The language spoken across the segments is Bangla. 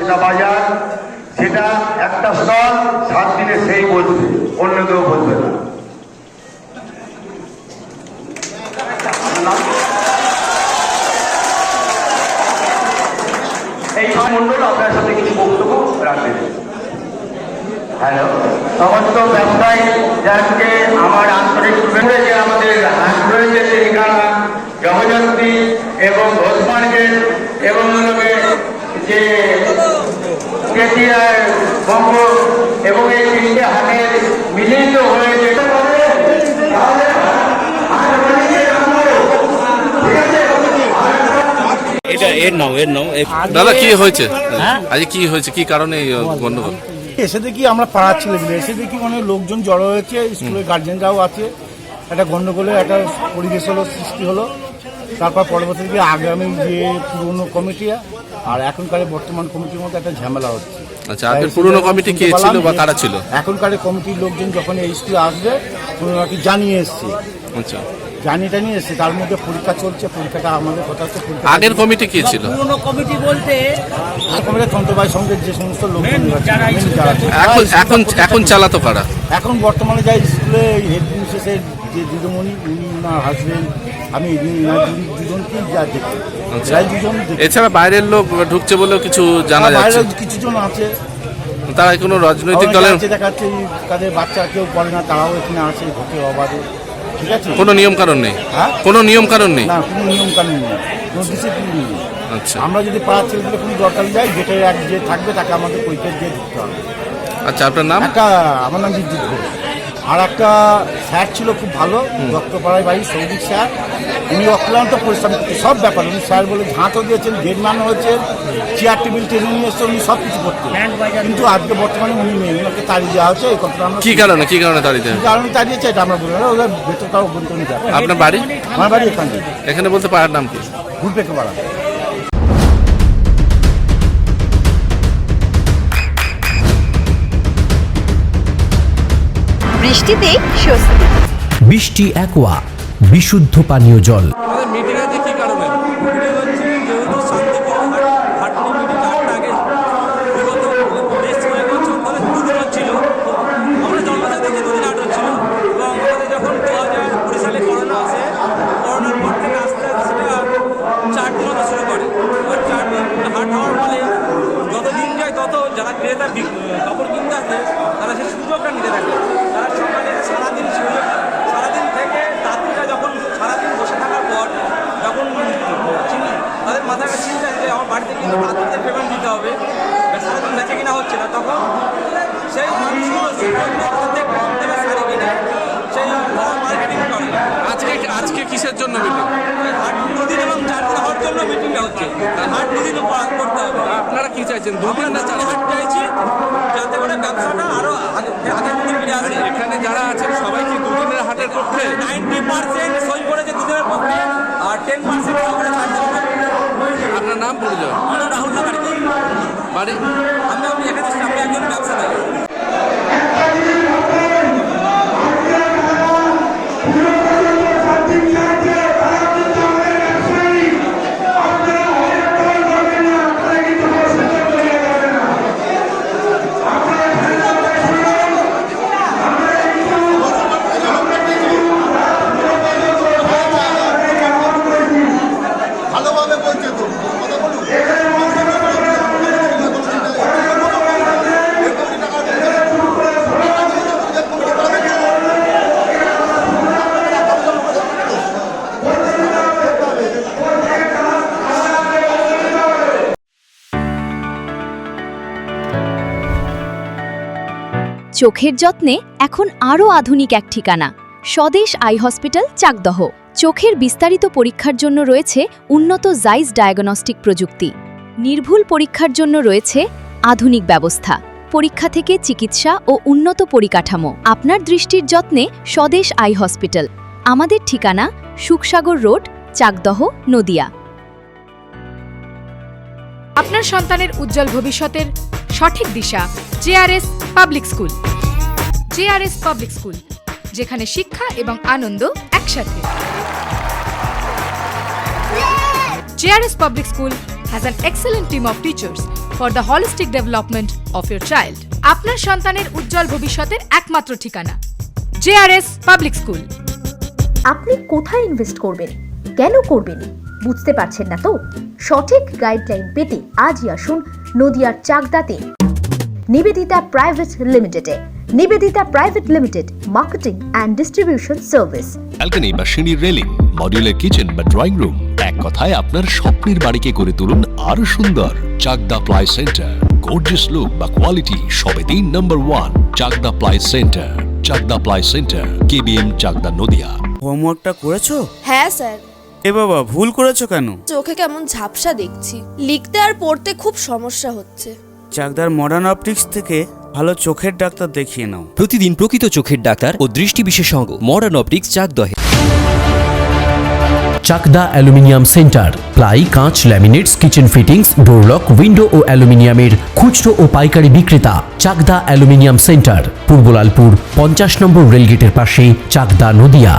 পয়সা বাজার, সেটা একটা স্তর 7 দিনে সেই বলবে, অন্য কেউ বলবে না। এই মন্ডল আপনার সাথে কিছু বক্তব্য রাখবেন। হ্যালো, সমস্ত ব্যবসায়ী যাকে আমার আন্তরিক শুভেচ্ছা, যে আমাদের হাট রয়েছে ঠিকানা জগজন্তি এবং ঘোষ মার্কেট এবং যে কেটিআর বঙ্গ এবং এই 3টে হাটের মিলিত হয়েছে। দাদা কি হয়েছে আজ, কি হয়েছে, কি কারণে গন্ডগোল? এসে দেখি আমরা পাড়ার ছেলেগুলো এসে দেখি অনেক লোকজন জড়ো হয়েছে, স্কুলের গার্জেনরাও আছে, একটা গন্ডগোলের একটা পরিবেশ হলো, সৃষ্টি হলো। তারপর পরবর্তীতে আগামী যে পুরনো কমিটি আর এখনকার বর্তমান কমিটির মধ্যে একটা ঝামেলা হচ্ছে। আচ্ছা, আপনার পুরনো কমিটি কে ছিল বা কারা ছিল? এখনকার কমিটির লোকজন যখন এই স্কুলে আসবে পুরোনোটি জানিয়ে এসছে। আচ্ছা, জানিয়ে এসছে, তার মধ্যে পরীক্ষা চলছে, পরীক্ষাটা আমাদের কথা হচ্ছে। আগের কমিটি কে ছিল? পুরনো কমিটি বলতে তন্ত্রবাই সঙ্গের যে সমস্ত লোক এখন চালাতো কারা? এখন বর্তমানে যাই স্কুলে হেড মিসেসের যে দিদিমণি, উনি ওনার হাজবেন্ড, আমি দুজনকেই যা দেখি। এছাড়া বাইরের লোক ঢুকছে বলেও কিছু জানা যাচ্ছে। বাইরের কিছু জন আছে, তারা কোনো রাজনৈতিক দলের দেখাচ্ছে, তাদের বাচ্চা কেউ পড়ে না, তারাও এখানে আছে ভোটে অবাধে। ঠিক আছে, কোনো নিয়ম কারণ নেই? হ্যাঁ, কোনো নিয়ম কারণ নেই, না কোনো নিয়ম কানুন নেই, কোনো ডিসিপ্লিন নেই। আচ্ছা, আমরা যদি পাড়ার ছেলেগুলো কোনো দরকার যাই, গেটে যে থাকবে তাকে আমাদের পরীক্ষা দিয়ে ঢুকতে হবে। আচ্ছা, আপনার নাম? আমার নাম বিদ্যুৎ ঘোষ। আর একটা স্যার ছিল খুব ভালো, দত্তপাড়ায় বাড়ি, সৌভিক স্যার। উনি অক্লান্ত পরিশ্রম করতে সব ব্যাপার, উনি স্যার বলে ঝাঁটও দিয়েছেন, গেটম্যানও হয়েছেন, চেয়ার টেবিল টেনে নিয়ে এসছে, উনি সব কিছু করতেন। কিন্তু আজকে বর্তমানে উনি নেই, ওনাকে তাড়িয়ে দেওয়া হচ্ছে। এই কথাটা আমরা কি কারণে তাড়িয়েছে এটা আমরা বলি না, ওদের ভেতর কারো বলতে নিতে হবে। আপনার বাড়ি? আমার বাড়ি এখানে। এখানে বলতে পাড়ার নাম কি? ঘুরপেকে পাড়া। বৃষ্টিতে স্বস্তি। বৃষ্টি অ্যাকোয়া, বিশুদ্ধ পানীয় জল। মিটিং আছে কি কারণে? মিটিং হচ্ছে যেহেতু শান্তিপূর্ণ হাট মিটিং আগে বিগত বেশ কয়েক বছর ধরে 2 দিন হচ্ছিল। আমরা জন্মদিন থেকে 2 দিন হাট হচ্ছিল এবং আমাদের যখন 2020 সালে করোনা আসে, করোনার পর থেকে আস্তে আস্তে সেটা 4 দিন হতে শুরু করে। আর 4 দিন হাট হওয়ার ফলে যত দিন যায় তত যারা ক্রেতা কাপড় কিনতে আসে তারা সেই সুযোগটা নিতে থাকে। তারা সকালে সারাদিন থেকে রাত্রিটা যখন সারাদিন বসে থাকার পর যখন তাদের মাথায় একটা চিন্তা যে আমার বাড়িতে কিন্তু রাত্রিতে পেমেন্ট দিতে হবে, সারাদিন বেঁচে কিনা হচ্ছে না, তখন সেই মানুষগুলো কম দেবে শাড়ি কিনে সেই মার্কেটিং করে। আজকে কিসের জন্য মিটিং? হাট 2 দিন এবং 4 দিন হওয়ার জন্য মিটিংটা হচ্ছে। হাট 2 দিন করতে হবে। আপনারা কি চাইছেন? 2 দিন না 4 দিন? হাট চাইছি যাতে করে ব্যবসাটা আরো আগের মধ্যে ফিরে আসে। এখানে যারা আছেন সবাই কি 2 দিনের হাটের পক্ষে? 90% সই করেছে 2 দিনের পক্ষে আর 10% সই করে 4 দিনের পক্ষে। আপনার নাম পরিচয়? আমার নাম রাহুল নাগারিকা। বাড়ি? আমি এখানে আমি একজন ব্যবসাদার। চোখের যত্নে এখন আরও আধুনিক এক ঠিকানা, স্বদেশ আই হসপিটাল, চাকদহ। চোখের বিস্তারিত পরীক্ষার জন্য রয়েছে উন্নত জাইস ডায়াগনস্টিক প্রযুক্তি। নির্ভুল পরীক্ষার জন্য রয়েছে আধুনিক ব্যবস্থা, পরীক্ষা থেকে চিকিৎসা ও উন্নত পরিকাঠামো। আপনার দৃষ্টির যত্নে স্বদেশ আই হসপিটাল। আমাদের ঠিকানা সুখসাগর রোড, চাকদহ, নদিয়া। আপনার সন্তানের উজ্জ্বল ভবিষ্যতের সঠিক দিশা JRS public school. JRS public school, যেখানে শিক্ষা এবং আনন্দ একসাথে। JRS public school has an excellent team of teachers for the holistic development of your child. আপনার সন্তানের উজ্জ্বল ভবিষ্যতের একমাত্র ঠিকানা জেআরএস পাবলিক স্কুল। আপনি কোথায় ইনভেস্ট করবেন, কেন করবেন বুঝতে পারছেন না তো? সঠিক গাইডলাইন পেতে আজই আসুন নদিয়ার চাকদাতে নিবেদিতা প্রাইভেট লিমিটেডে। Nivedita private limited, marketing and distribution service. Balcony বা সিঁড়ির রেলিং, মডিউলার কিচেন বা ড্রয়িং রুম, এক কথায় আপনার স্বপ্নের বাড়িকে করে তুলুন আরো সুন্দর। Chakdaha ply centre, gorgeous look বা কোয়ালিটি সবে 3 number 1 Chakdaha ply centre. Chakdaha ply centre, KBM, Chakdaha, Nadia. হোমওয়ার্কটা করেছো? হ্যাঁ স্যার। এ বাবা, ভুল করেছো কেন? চোখে কেমন ঝাপসা দেখছি, লিখতে আর পড়তে খুব সমস্যা হচ্ছে। চাকদার মডার্ন অপটিক্স থেকে ভালো চোখের ডাক্তার দেখিয়ে নাও। প্রতিদিন প্রকৃত চোখের ডাক্তার ও দৃষ্টি বিশেষজ্ঞ মডার্ন অপটিক্স চাকদহে। চাকদা অ্যালুমিনিয়াম সেন্টার, প্লাই, কাঁচ, laminates, kitchen fittings, door lock, window ও অ্যালুমিনিয়ামের খুচরো ও পাইকারি বিক্রেতা। চাকদা অ্যালুমিনিয়াম সেন্টার, পূর্ব লালপুর 50 নম্বর রেলগেটের পাশে, চাকদা, নদিয়া।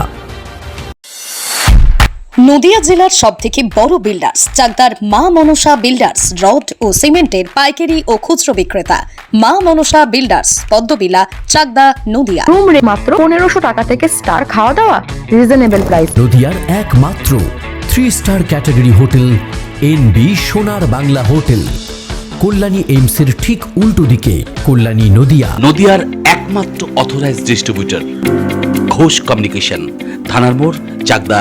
নদিয়া জেলার সবথেকে বড় বিল্ডার্স চাকদার মা মনসা বিল্ডার্স, রড ও সিমেন্টের পাইকারি ও খুচরো বিক্রেতা। মা মনসা বিল্ডার্স, পদ্মবিলা, চাকদা, নদিয়া। রুম রে মাত্র 1500 টাকা থেকে স্টার, খাওয়া দাওয়া রিজনেবল প্রাইস। নদিয়ার একমাত্র 3 স্টার ক্যাটাগরি হোটেল এনবি সোনার বাংলা হোটেল, কল্যাণী এইমসের ঠিক উল্টো দিকে, কল্যাণী, নদিয়া। নদিয়ার একমাত্র অথরাইজড ডিস্ট্রিবিউটর ঘোষ কমিউনিকেশন, থানার মোড়, চাকদা